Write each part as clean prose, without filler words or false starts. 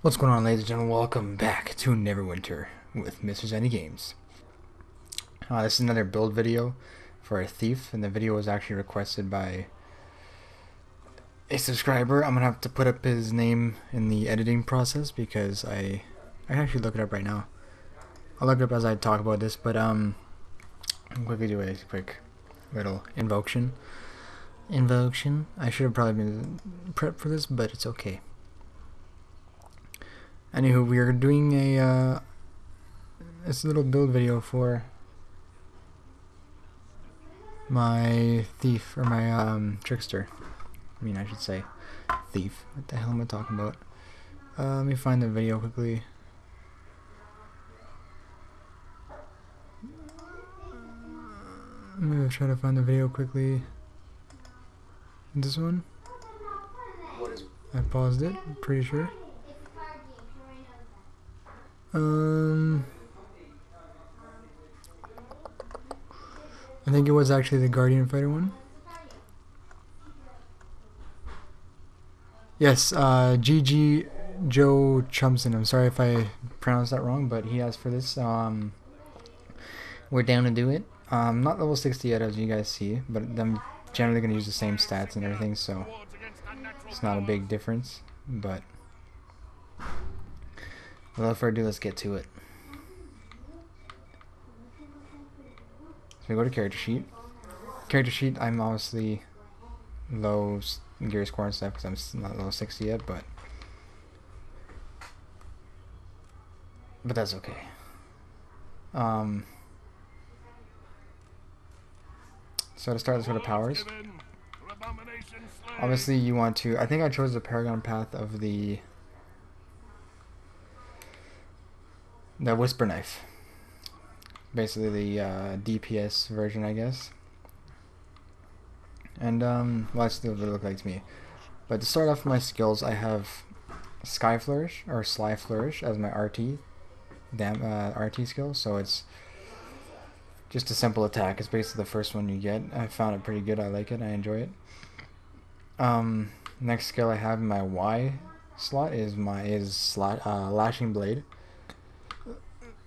What's going on, ladies and gentlemen? Welcome back to Neverwinter with Mr. Zenny Games. This is another build video for a thief, and the video was actually requested by a subscriber. I'm gonna have to put up his name in the editing process because I can actually look it up right now. I'll look it up as I talk about this, but I'll quickly do a quick little invocation. I should have probably been prepped for this, but it's okay. Anywho, we are doing this little build video for my thief, or my trickster. I mean, I should say thief. What the hell am I talking about? Let me find the video quickly. I'm gonna try to find the video quickly. This one? I paused it, I'm pretty sure. I think it was actually the Guardian Fighter one. Yes, GG Joe Chumpson. I'm sorry if I pronounced that wrong, but he asked for this. We're down to do it. Not level 60 yet, as you guys see, but I'm generally going to use the same stats and everything, so it's not a big difference. But without further ado, let's get to it. So we go to character sheet. Character sheet, I'm obviously low gear score and stuff because I'm not level 60 yet, but that's okay. So to start, let's go to powers. Obviously, you want to. I think I chose the Paragon path of the Whisper Knife. Basically, the DPS version, I guess. And well, that's what it looked like to me. But to start off my skills, I have Sky Flourish or Sly Flourish as my RT skill. So it's just a simple attack. It's basically the first one you get. I found it pretty good. I like it. I enjoy it. Next skill I have in my Y slot is Lashing Blade,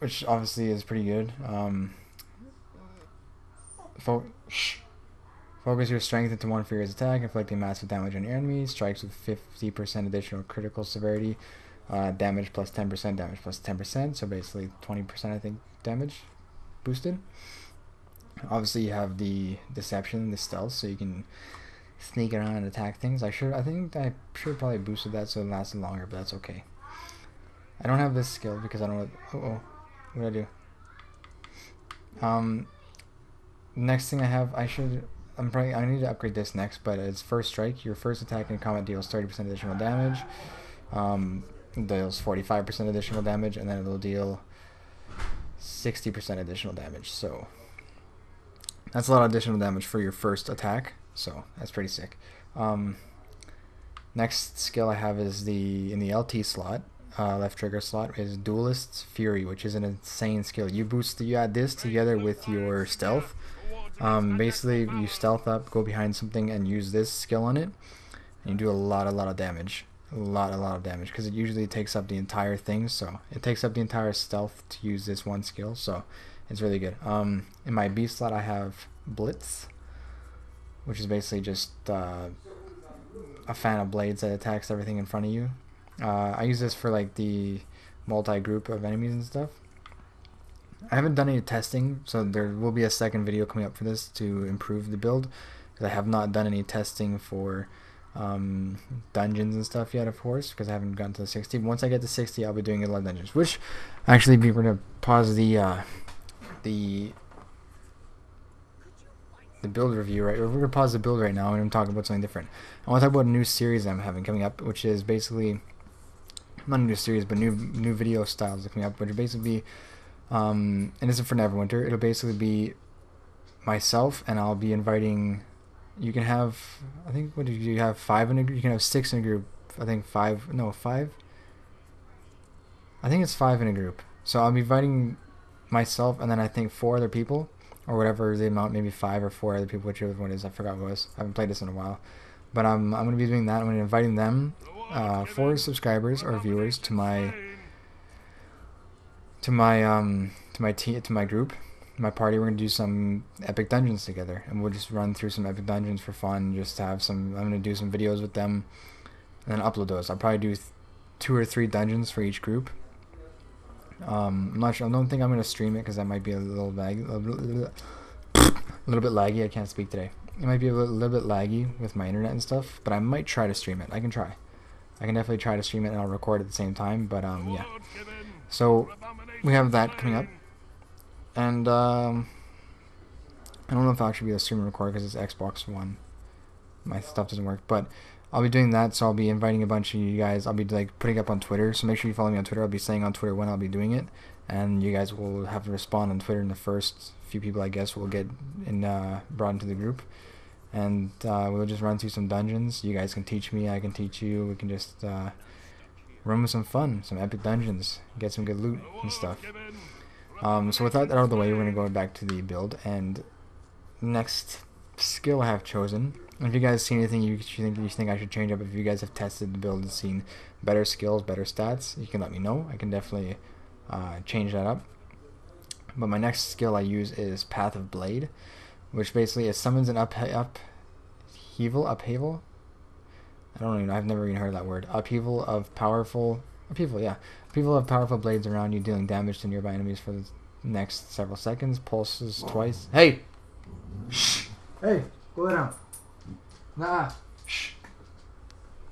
which obviously is pretty good. Focus your strength into one furious attack, inflicting massive damage on your enemies. Strikes with 50% additional critical severity. Damage plus 10%, damage plus 10%. So basically 20%, I think, damage boosted. Obviously, you have the deception, the stealth, so you can sneak around and attack things. I think I should probably boosted that so it lasted longer, but that's okay. I don't have this skill because I don't. What do I do? Next thing I have, I need to upgrade this next, but it's First Strike. Your first attack in combat deals 30% additional damage. Deals 45% additional damage, and then it'll deal 60% additional damage. So that's a lot of additional damage for your first attack. So that's pretty sick. Next skill I have is in the LT slot. Left trigger slot is Duelist's Fury, which is an insane skill. You add this together with your stealth. Basically, you stealth up, go behind something, and use this skill on it, and you do a lot of damage. A lot of damage, because it usually takes up the entire thing. So it takes up the entire stealth to use this one skill. So it's really good. In my B slot, I have Blitz, which is basically just a fan of blades that attacks everything in front of you. I use this for like the multi-group of enemies and stuff. I haven't done any testing, so there will be a second video coming up for this to improve the build, because I have not done any testing for dungeons and stuff yet, of course, because I haven't gotten to the 60. Once I get to 60, I'll be doing a lot of dungeons, which actually we're going to pause the build review, right? We're going to pause the build right now and I'm going to talk about something different. I want to talk about a new series I'm having coming up, which is basically not a new series, but new video styles coming up, which are basically and this is for Neverwinter. It'll basically be myself, and I'll be inviting. You can have, I think, what did you have? 5 in a group. You can have 6 in a group. I think 5. No, 5. I think it's 5 in a group. So I'll be inviting myself, and then I think 4 other people, or whatever the amount, maybe 5 or 4 other people, whichever one it is. I forgot what it was. I haven't played this in a while. But I'm going to be doing that. I'm going to be inviting them, 4 subscribers or viewers to my group, my party, we're gonna do some epic dungeons together, and we'll just run through some epic dungeons for fun. Just to have some. I'm gonna do some videos with them, and then upload those. I'll probably do 2 or 3 dungeons for each group. I'm not sure. I don't think I'm gonna stream it because that might be a little laggy. A little bit laggy. I can't speak today. It might be a little bit laggy with my internet and stuff, but I might try to stream it. I can try. I can definitely try to stream it, and I'll record at the same time. But yeah. So we have that coming up, and I don't know if I'll actually be able to stream and record because it's Xbox One. My stuff doesn't work, but I'll be doing that. So I'll be inviting a bunch of you guys. I'll be like putting up on Twitter. So make sure you follow me on Twitter. I'll be saying on Twitter when I'll be doing it, and you guys will have to respond on Twitter. And the first few people, I guess, will get brought into the group, and we'll just run through some dungeons. You guys can teach me. I can teach you. We can just run with some fun, some epic dungeons, get some good loot and stuff. So with that out of the way, we're gonna go back to the build, and next skill I have chosen. If you guys see anything you think I should change up, if you guys have tested the build and seen better skills, better stats, you can let me know. I can definitely change that up. But my next skill I use is Path of Blade, which basically it summons an upheaval. I don't even know. I've never even heard that word. Upheaval of powerful blades around you, dealing damage to nearby enemies for the next several seconds. Pulses twice. Hey! Shh! Hey! Go down. Nah! Shh!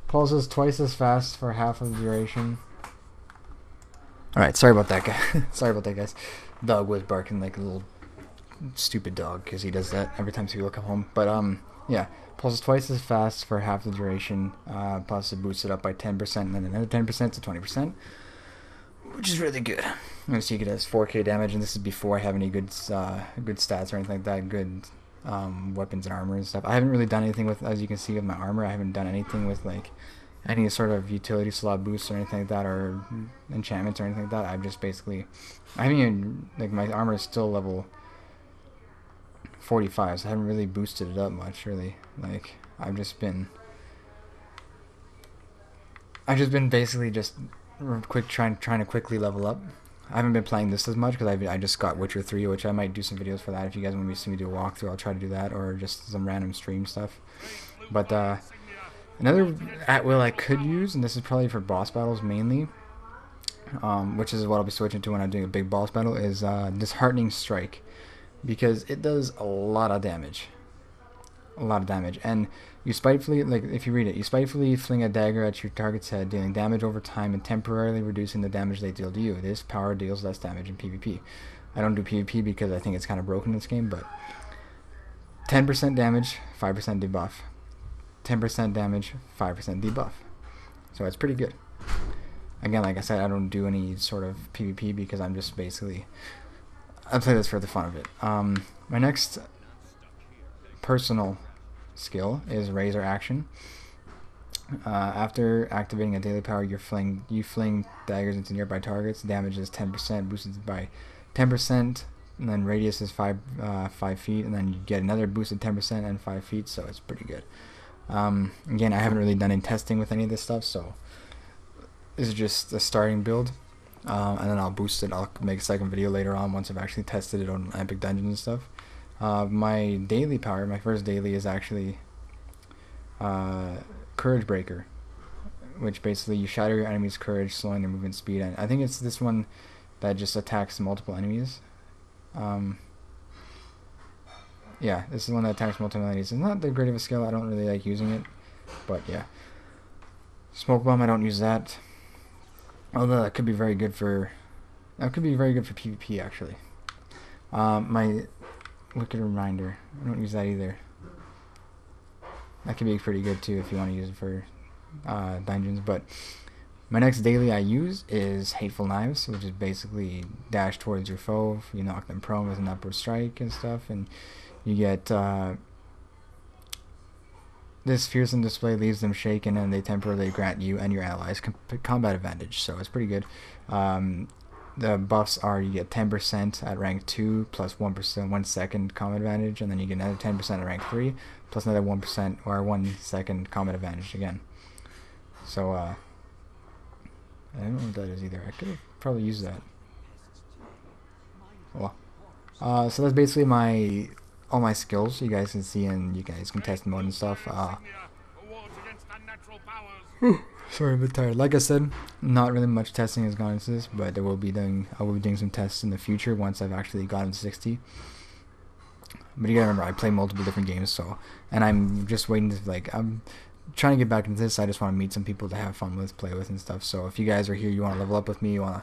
Pulses twice as fast for half of the duration. Alright, sorry about that, guy. Sorry about that, guys. Dog was barking like a little stupid dog, because he does that every time people come home. But, yeah. Pulses twice as fast for half the duration, plus it boosts it up by 10%, and then another 10% to 20%, which is really good. And so you get as 4k damage, and this is before I have any good stats or anything like that, good weapons and armor and stuff. I haven't really done anything with, as you can see with my armor, I haven't done anything with like any sort of utility slot boosts or anything like that, or enchantments or anything like that. I've just basically, I haven't even, like, my armor is still level 45, so I haven't really boosted it up much, really. Like, I've just been basically just trying to quickly level up. I haven't been playing this as much because I just got Witcher 3, which I might do some videos for that. If you guys want me to see me do a walkthrough, I'll try to do that, or just some random stream stuff. But another at will I could use, and this is probably for boss battles mainly, which is what I'll be switching to when I'm doing a big boss battle, is Disheartening Strike, because it does a lot of damage. And you spitefully, like, if you read it, you spitefully fling a dagger at your target's head, dealing damage over time and temporarily reducing the damage they deal to you. This power deals less damage in PvP. I don't do PvP because I think it's kind of broken in this game, but 10% damage, 5% debuff. 10% damage, 5% debuff. So it's pretty good. Again, like I said, I don't do any sort of PvP because I'm just basically, I play this for the fun of it. My next personal skill is Razor Action. After activating a daily power, you fling daggers into nearby targets. Damage is 10%, boosted by 10%, and then radius is 5 feet, and then you get another boosted 10% and 5 feet, so it's pretty good. Again, I haven't really done any testing with any of this stuff, so this is just a starting build, and then I'll boost it. I'll make a second video later on once I've actually tested it on epic dungeons and stuff. My daily power, my first daily, is actually Courage Breaker, which basically you shatter your enemy's courage, slowing their movement speed. And I think it's this one that just attacks multiple enemies. Yeah, this is one that attacks multiple enemies. It's not that great of a skill. I don't really like using it, but yeah. Smoke Bomb, I don't use that. Although that could be very good for PvP actually. My Wicked Reminder, I don't use that either. That could be pretty good too if you want to use it for dungeons. But my next daily I use is Hateful Knives, which is basically dash towards your foe. You knock them prone with an upward strike and stuff, and you get this fearsome display leaves them shaken, and they temporarily grant you and your allies combat advantage. So it's pretty good. The buffs are you get 10% at rank 2 plus 1% 1 second combat advantage, and then you get another 10% at rank 3 plus another 1% or 1 second combat advantage again. So I don't know what that is either. I could have probably used that. Well, so that's basically all my skills you guys can see, and you guys can test mode and stuff. Sorry, I'm a bit tired. Like I said, not really much testing has gone into this, but I will be doing some tests in the future once I've actually gotten to 60. But you gotta remember, I play multiple different games, so, and I'm just waiting to, like, I'm trying to get back into this. I just want to meet some people to have fun with, play with, and stuff. So if you guys are here, you want to level up with me, you want to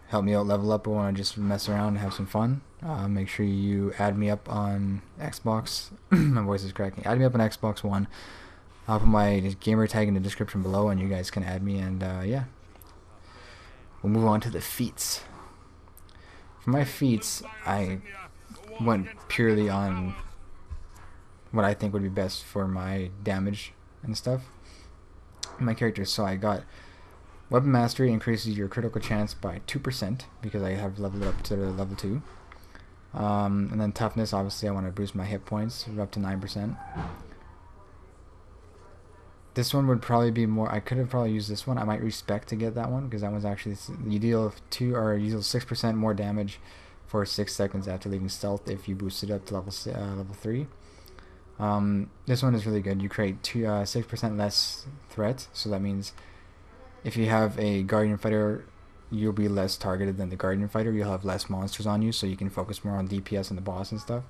help me out level up, or want to just mess around and have some fun, make sure you add me up on Xbox. My voice is cracking. Add me up on Xbox One. I'll put my gamer tag in the description below, and you guys can add me, and yeah. We'll move on to the feats. For my feats, I went purely on what I think would be best for my damage and stuff. My characters, so I got Weapon Mastery, increases your critical chance by 2% because I have leveled it up to level 2. And then Toughness, obviously I want to boost my hit points up to 9%. This one would probably be more, I could have probably used this one. I might Respect to get that one, because that one's actually, you deal 6% more damage for 6 seconds after leaving stealth if you boost it up to level 3. This one is really good. You create 6% less threat, so that means if you have a Guardian Fighter, you'll be less targeted than the Guardian Fighter. You'll have less monsters on you, so you can focus more on DPS and the boss and stuff.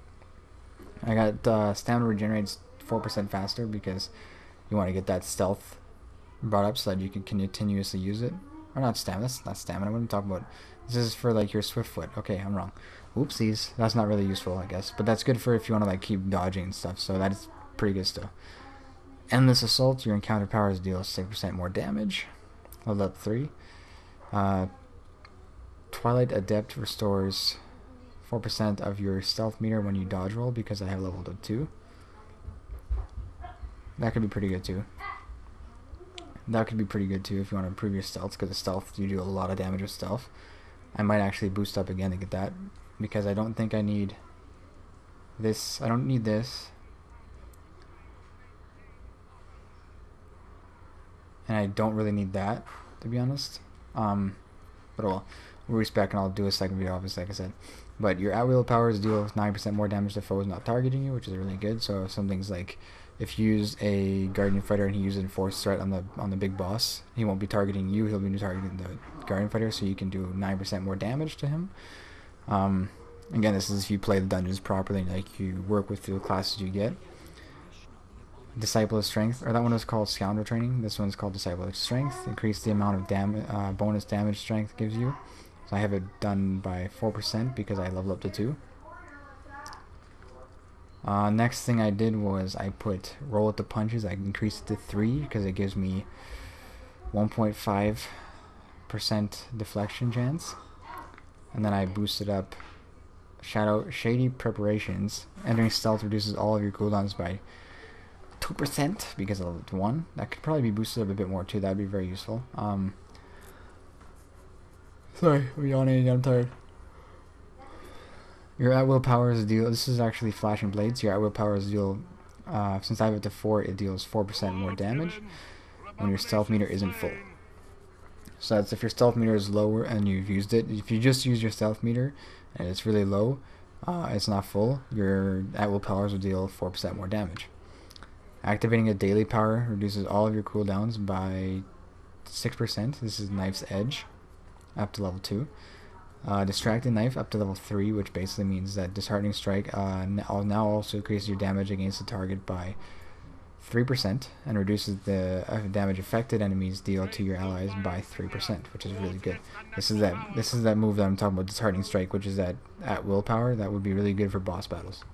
I got Stamina regenerates 4% faster because you want to get that stealth brought up so that you can continuously use it. Or not stamina, that's not stamina, what am I talking about? This is for like your swift foot. Okay, I'm wrong. Oopsies. That's not really useful, I guess. But that's good for if you want to like keep dodging and stuff, so that's pretty good still. Endless Assault, your encounter powers deal 6% more damage. Level up 3. Twilight Adept restores 4% of your stealth meter when you dodge roll because I have leveled up 2. That could be pretty good too. That could be pretty good too if you want to improve your stealth, because the stealth, you do a lot of damage with stealth. I might actually boost up again to get that, because I don't think I need this. I don't need this. And I don't really need that, to be honest. But well, we'll Respect, and I'll do a second video, obviously, like I said. But your at-will powers deal 9% more damage to foes not targeting you, which is really good. So some things like, if you use a Guardian Fighter and he uses Enforced Threat on the big boss, he won't be targeting you, he'll be targeting the Guardian Fighter, so you can do 9% more damage to him. Again, this is if you play the dungeons properly, like you work with the classes you get. Disciple of Strength, or that one was called Scoundrel Training, this one's called Disciple of Strength. Increase the amount of bonus damage strength gives you. So I have it done by 4% because I leveled up to 2. Next thing I did was I put Roll with the Punches. I increased it to 3 because it gives me 1.5% deflection chance. And then I boosted up Shady Preparations. Entering stealth reduces all of your cooldowns by 2% because of level 1. That could probably be boosted up a bit more too. That'd be very useful. Sorry, I'm yawning. I'm tired. Your at-will powers deal, this is actually Flashing Blades, your at-will powers deal, since I have it to 4, it deals 4% more damage when your stealth meter isn't full. So that's if your stealth meter is lower and you've used it. If you just use your stealth meter and it's really low, it's not full, your at-will powers will deal 4% more damage. Activating a daily power reduces all of your cooldowns by 6%. This is Knife's Edge, up to level 2. Distracting Knife up to level 3, which basically means that Disheartening Strike now also increases your damage against the target by 3% and reduces the damage affected enemies deal to your allies by 3%, which is really good. This is that move that I'm talking about, Disheartening Strike, which is that at willpower that would be really good for boss battles.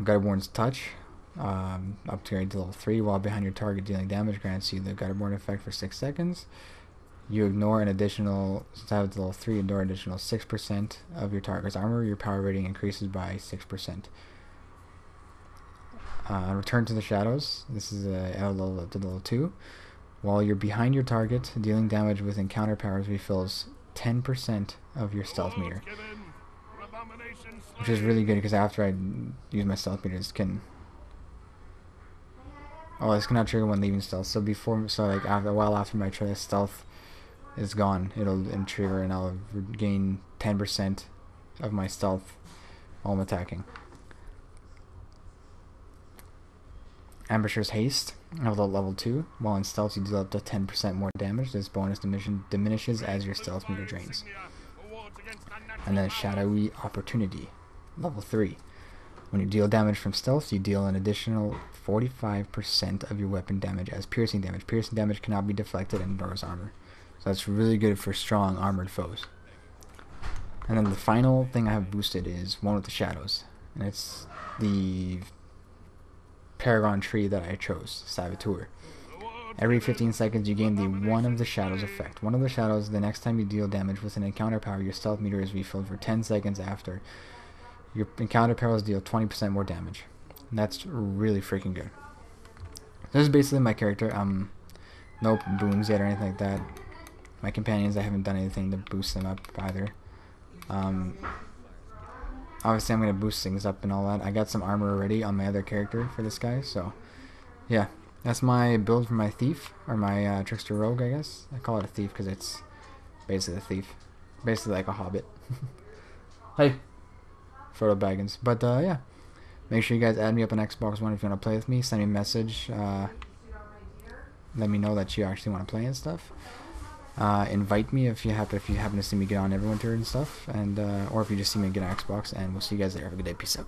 Gutterborn's Touch, upgrade to level 3 while behind your target dealing damage, grants you the Gutterborn effect for 6 seconds. You ignore an additional, since I have level 3, ignore an additional 6% of your target's armor. Your power rating increases by 6%. Return to the Shadows. This is a level up to level 2. While you're behind your target, dealing damage with encounter powers refills 10% of your stealth meter. Which is really good because after I use my stealth meters, can Oh, it's gonna trigger when leaving stealth. So before, so like after a while after my stealth is gone, it'll trigger and I'll gain 10% of my stealth while I'm attacking. Ambusher's Haste, level 2. While in stealth, you deal up to 10% more damage. This bonus diminishes as your stealth meter drains. And then Shadowy Opportunity, level 3. When you deal damage from stealth, you deal an additional 45% of your weapon damage as piercing damage. Piercing damage cannot be deflected and ignores armor. So that's really good for strong armored foes. And then the final thing I have boosted is one with the shadows. And it's the Paragon tree that I chose, Saboteur. Every 15 seconds you gain the One of the Shadows effect. One of the shadows, the next time you deal damage with an encounter power, your stealth meter is refilled for 10 seconds after. Your encounter powers deal 20% more damage. And that's really freaking good. This is basically my character. No boons yet or anything like that. My companions, I haven't done anything to boost them up either. Obviously, I'm going to boost things up and all that. I got some armor already on my other character for this guy, so yeah. That's my build for my thief, or my trickster rogue, I guess. I call it a thief because it's basically a thief. Basically like a hobbit. Hey! Frodo Baggins. But yeah. Make sure you guys add me up on Xbox One if you want to play with me. Send me a message. Let me know that you actually want to play and stuff. Invite me if you happen to see me get on Neverwinter and stuff, and or if you just see me get on Xbox, and we'll see you guys there. Have a good day. Peace out.